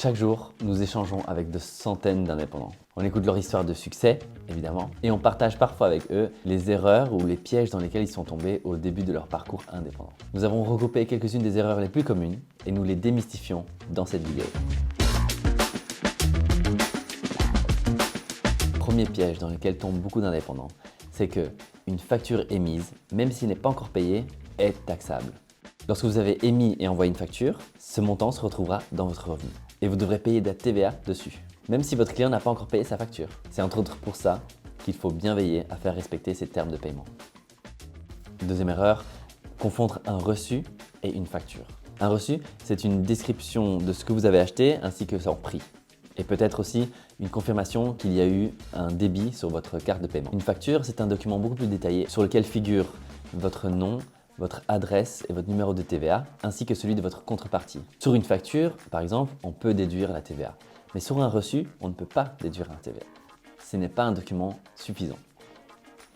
Chaque jour, nous échangeons avec de centaines d'indépendants. On écoute leur histoire de succès, évidemment, et on partage parfois avec eux les erreurs ou les pièges dans lesquels ils sont tombés au début de leur parcours indépendant. Nous avons regroupé quelques-unes des erreurs les plus communes et nous les démystifions dans cette vidéo. Premier piège dans lequel tombent beaucoup d'indépendants, c'est que une facture émise, même s'il n'est pas encore payé, est taxable. Lorsque vous avez émis et envoyé une facture, ce montant se retrouvera dans votre revenu. Et vous devrez payer de la TVA dessus, même si votre client n'a pas encore payé sa facture. C'est entre autres pour ça qu'il faut bien veiller à faire respecter ces termes de paiement. Deuxième erreur, confondre un reçu et une facture. Un reçu, c'est une description de ce que vous avez acheté ainsi que son prix. Et peut-être aussi une confirmation qu'il y a eu un débit sur votre carte de paiement. Une facture, c'est un document beaucoup plus détaillé sur lequel figure votre nom, votre adresse et votre numéro de TVA, ainsi que celui de votre contrepartie. Sur une facture, par exemple, on peut déduire la TVA. Mais sur un reçu, on ne peut pas déduire la TVA. Ce n'est pas un document suffisant.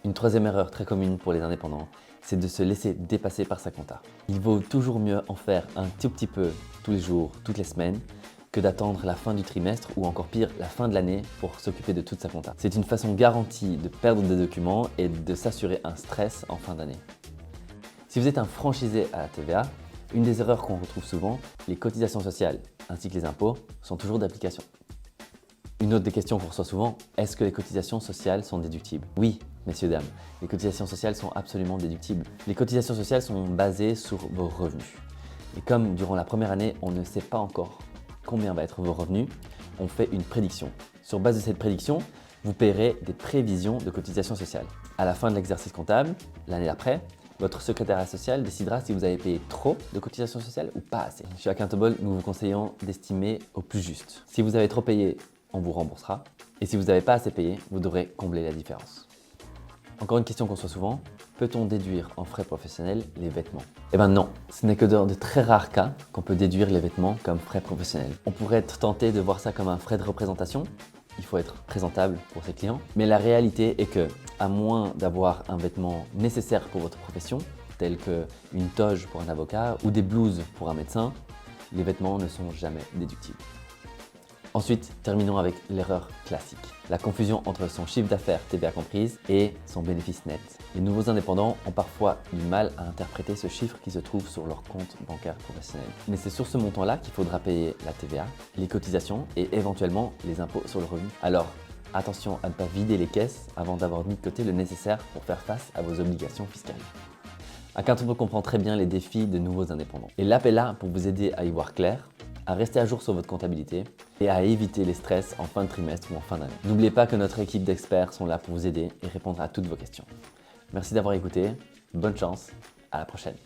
Une troisième erreur très commune pour les indépendants, c'est de se laisser dépasser par sa compta. Il vaut toujours mieux en faire un tout petit peu tous les jours, toutes les semaines, que d'attendre la fin du trimestre ou encore pire, la fin de l'année pour s'occuper de toute sa compta. C'est une façon garantie de perdre des documents et de s'assurer un stress en fin d'année. Si vous êtes un franchisé à la TVA, une des erreurs qu'on retrouve souvent, les cotisations sociales ainsi que les impôts sont toujours d'application. Une autre des questions qu'on reçoit souvent, est-ce que les cotisations sociales sont déductibles? Oui, messieurs, dames, les cotisations sociales sont absolument déductibles. Les cotisations sociales sont basées sur vos revenus. Et comme durant la première année, on ne sait pas encore combien va être vos revenus, on fait une prédiction. Sur base de cette prédiction, vous paierez des prévisions de cotisations sociales. À la fin de l'exercice comptable, l'année d'après, votre secrétariat social décidera si vous avez payé trop de cotisations sociales ou pas assez. Chez Accountable, nous vous conseillons d'estimer au plus juste. Si vous avez trop payé, on vous remboursera. Et si vous n'avez pas assez payé, vous devrez combler la différence. Encore une question qu'on reçoit souvent, peut-on déduire en frais professionnels les vêtements? Eh bien non, ce n'est que dans de très rares cas qu'on peut déduire les vêtements comme frais professionnels. On pourrait être tenté de voir ça comme un frais de représentation. Il faut être présentable pour ses clients. Mais la réalité est que, à moins d'avoir un vêtement nécessaire pour votre profession, tel qu'une toge pour un avocat ou des blouses pour un médecin, les vêtements ne sont jamais déductibles. Ensuite, terminons avec l'erreur classique. La confusion entre son chiffre d'affaires TVA comprise et son bénéfice net. Les nouveaux indépendants ont parfois du mal à interpréter ce chiffre qui se trouve sur leur compte bancaire professionnel. Mais c'est sur ce montant-là qu'il faudra payer la TVA, les cotisations et éventuellement les impôts sur le revenu. Alors, attention à ne pas vider les caisses avant d'avoir mis de côté le nécessaire pour faire face à vos obligations fiscales. Accountable comprend très bien les défis de nouveaux indépendants. Et l'app est là pour vous aider à y voir clair, à rester à jour sur votre comptabilité et à éviter les stress en fin de trimestre ou en fin d'année. N'oubliez pas que notre équipe d'experts sont là pour vous aider et répondre à toutes vos questions. Merci d'avoir écouté, bonne chance, à la prochaine.